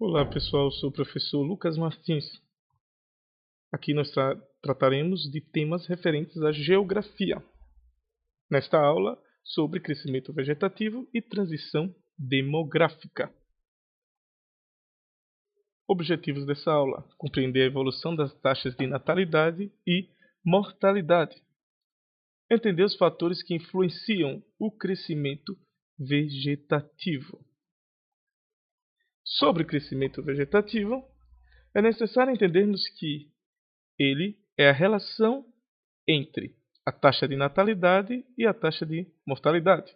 Olá pessoal, sou o professor Lucas Martins. Aqui nós trataremos de temas referentes à geografia. Nesta aula, sobre crescimento vegetativo e transição demográfica. Objetivos dessa aula: compreender a evolução das taxas de natalidade e mortalidade. Entender os fatores que influenciam o crescimento vegetativo. Sobre crescimento vegetativo, é necessário entendermos que ele é a relação entre a taxa de natalidade e a taxa de mortalidade,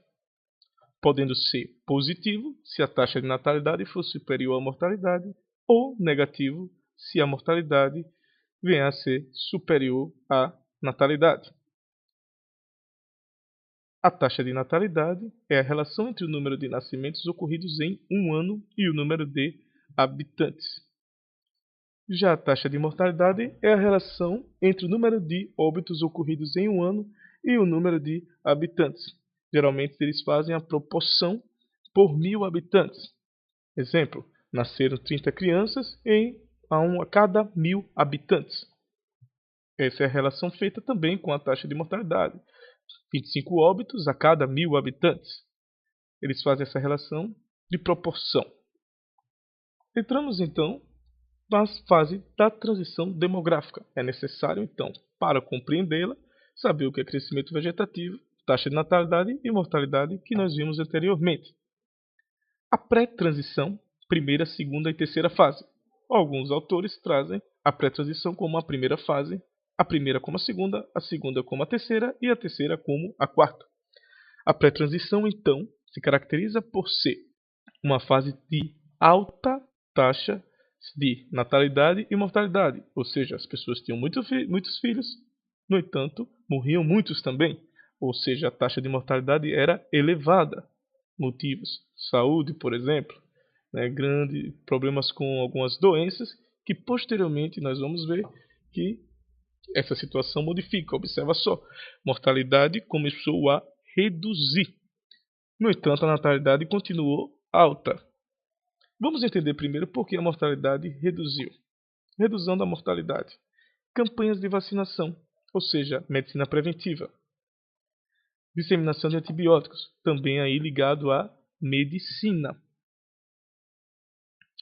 podendo ser positivo se a taxa de natalidade for superior à mortalidade ou negativo se a mortalidade vier a ser superior à natalidade. A taxa de natalidade é a relação entre o número de nascimentos ocorridos em um ano e o número de habitantes. Já a taxa de mortalidade é a relação entre o número de óbitos ocorridos em um ano e o número de habitantes. Geralmente eles fazem a proporção por 1000 habitantes. Exemplo, nasceram 30 crianças a cada 1000 habitantes. Essa é a relação feita também com a taxa de mortalidade. 25 óbitos a cada 1000 habitantes. Eles fazem essa relação de proporção. Entramos então na fase da transição demográfica. É necessário, então, para compreendê-la, saber o que é crescimento vegetativo, taxa de natalidade e mortalidade que nós vimos anteriormente. A pré-transição, primeira, segunda e terceira fase. Alguns autores trazem a pré-transição como a primeira fase, a primeira como a segunda como a terceira e a terceira como a quarta. A pré-transição, então, se caracteriza por ser uma fase de alta taxa de natalidade e mortalidade, ou seja, as pessoas tinham muitos filhos, no entanto, morriam muitos também, ou seja, a taxa de mortalidade era elevada. Motivos: saúde, por exemplo, grandes problemas com algumas doenças, que posteriormente nós vamos ver que essa situação modifica. Observa só, mortalidade começou a reduzir, no entanto, a natalidade continuou alta. Vamos entender primeiro por que a mortalidade reduziu. Redução da mortalidade. Campanhas de vacinação, ou seja, medicina preventiva. Disseminação de antibióticos, também aí ligado à medicina.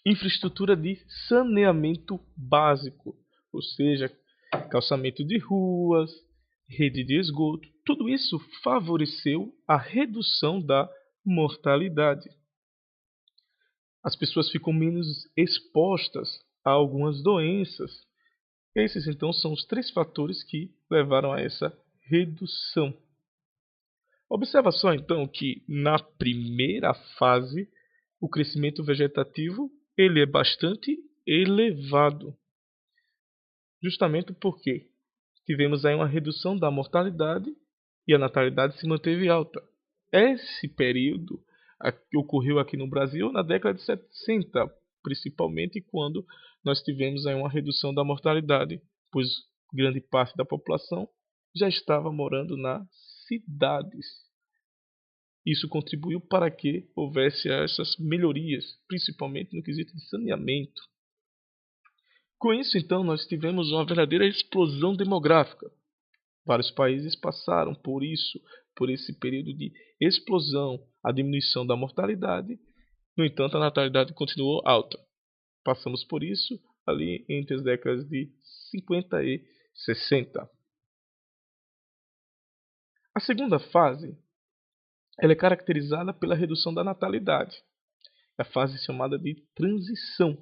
Infraestrutura de saneamento básico, ou seja, calçamento de ruas, rede de esgoto. Tudo isso favoreceu a redução da mortalidade. As pessoas ficam menos expostas a algumas doenças. Esses, então, são os 3 fatores que levaram a essa redução. Observa só, então, que na primeira fase, o crescimento vegetativo ele é bastante elevado. Justamente porque tivemos aí uma redução da mortalidade e a natalidade se manteve alta. Esse período ocorreu aqui no Brasil na década de 70, principalmente quando nós tivemos aí uma redução da mortalidade, pois grande parte da população já estava morando nas cidades. Isso contribuiu para que houvesse essas melhorias, principalmente no quesito de saneamento. Com isso, então, nós tivemos uma verdadeira explosão demográfica. Vários países passaram por isso, por esse período de explosão, a diminuição da mortalidade. No entanto, a natalidade continuou alta. Passamos por isso ali entre as décadas de 50 e 60. A segunda fase ela é caracterizada pela redução da natalidade. É a fase chamada de transição.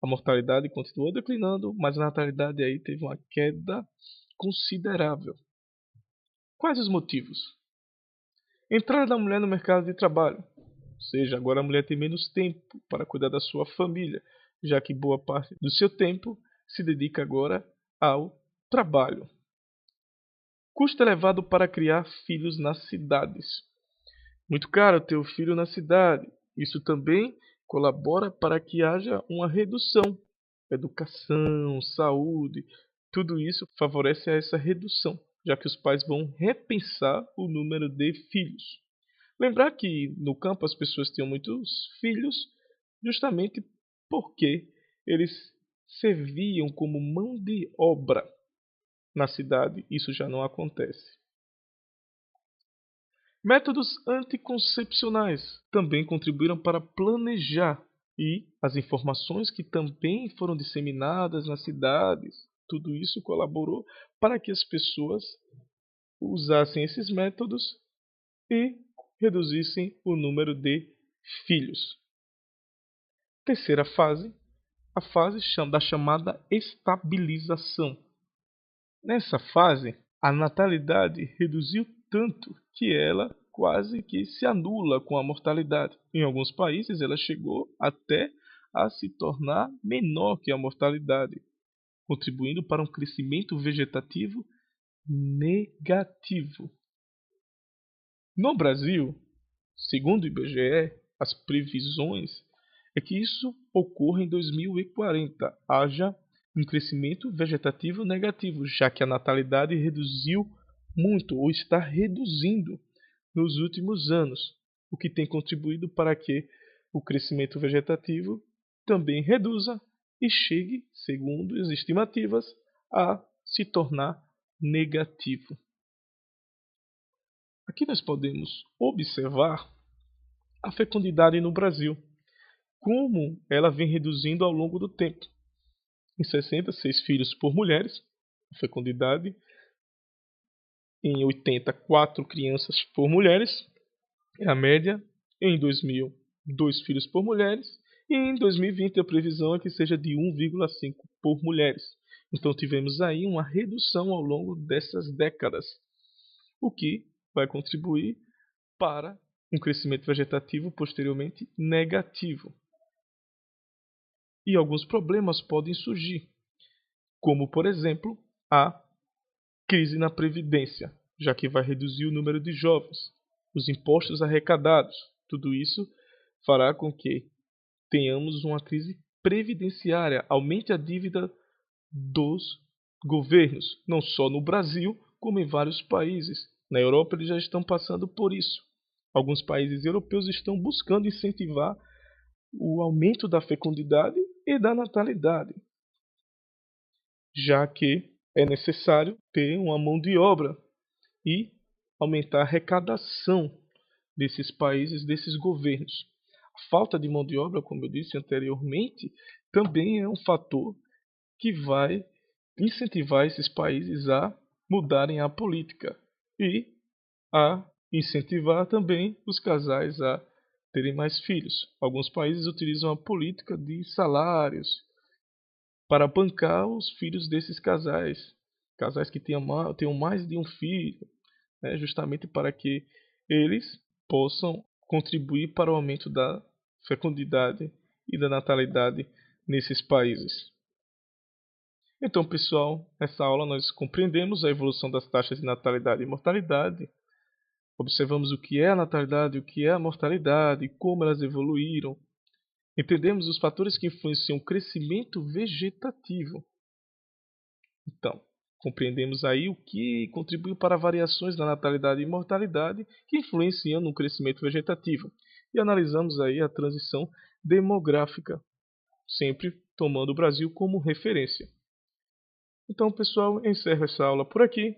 A mortalidade continuou declinando, mas a natalidade aí teve uma queda considerável. Quais os motivos? Entrada da mulher no mercado de trabalho. Ou seja, agora a mulher tem menos tempo para cuidar da sua família, já que boa parte do seu tempo se dedica agora ao trabalho. Custo elevado para criar filhos nas cidades. Muito caro ter um filho na cidade. Isso também colabora para que haja uma redução. Educação, saúde, tudo isso favorece a essa redução, já que os pais vão repensar o número de filhos. Lembrar que no campo as pessoas tinham muitos filhos justamente porque eles serviam como mão de obra. Na cidade, isso já não acontece. Métodos anticoncepcionais também contribuíram para planejar, e as informações que também foram disseminadas nas cidades, tudo isso colaborou para que as pessoas usassem esses métodos e reduzissem o número de filhos. Terceira fase, a fase da chamada estabilização. Nessa fase, a natalidade reduziu tanto que ela quase que se anula com a mortalidade. Em alguns países, ela chegou até a se tornar menor que a mortalidade, contribuindo para um crescimento vegetativo negativo. No Brasil, segundo o IBGE, as previsões é que isso ocorra em 2040, haja um crescimento vegetativo negativo, já que a natalidade reduziu muito ou está reduzindo nos últimos anos, o que tem contribuído para que o crescimento vegetativo também reduza e chegue, segundo as estimativas, a se tornar negativo. Aqui nós podemos observar a fecundidade no Brasil, como ela vem reduzindo ao longo do tempo. Em 60, 6 filhos por mulheres, a fecundidade. Em 80, 4 crianças por mulheres, é a média. Em 2000, 2 filhos por mulheres. E em 2020 a previsão é que seja de 1,5 por mulheres. Então tivemos aí uma redução ao longo dessas décadas, o que vai contribuir para um crescimento vegetativo posteriormente negativo. E alguns problemas podem surgir, como por exemplo a crise na Previdência, já que vai reduzir o número de jovens, os impostos arrecadados. Tudo isso fará com que tenhamos uma crise previdenciária, aumente a dívida dos governos, não só no Brasil, como em vários países. Na Europa eles já estão passando por isso. Alguns países europeus estão buscando incentivar o aumento da fecundidade e da natalidade, já que é necessário ter uma mão de obra e aumentar a arrecadação desses países, desses governos. A falta de mão de obra, como eu disse anteriormente, também é um fator que vai incentivar esses países a mudarem a política e a incentivar também os casais a terem mais filhos. Alguns países utilizam a política de salários para bancar os filhos desses casais, casais que tenham mais de um filho, né, justamente para que eles possam contribuir para o aumento da fecundidade e da natalidade nesses países. Então, pessoal, nessa aula nós compreendemos a evolução das taxas de natalidade e mortalidade, observamos o que é a natalidade, o que é a mortalidade, como elas evoluíram, entendemos os fatores que influenciam o crescimento vegetativo. Então, compreendemos aí o que contribuiu para variações na natalidade e mortalidade que influenciam no crescimento vegetativo. E analisamos aí a transição demográfica, sempre tomando o Brasil como referência. Então, pessoal, encerro essa aula por aqui.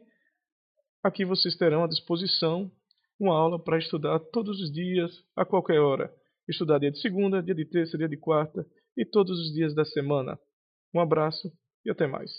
Aqui vocês terão à disposição uma aula para estudar todos os dias, a qualquer hora. Estudar dia de segunda, dia de terça, dia de quarta e todos os dias da semana. Um abraço e até mais.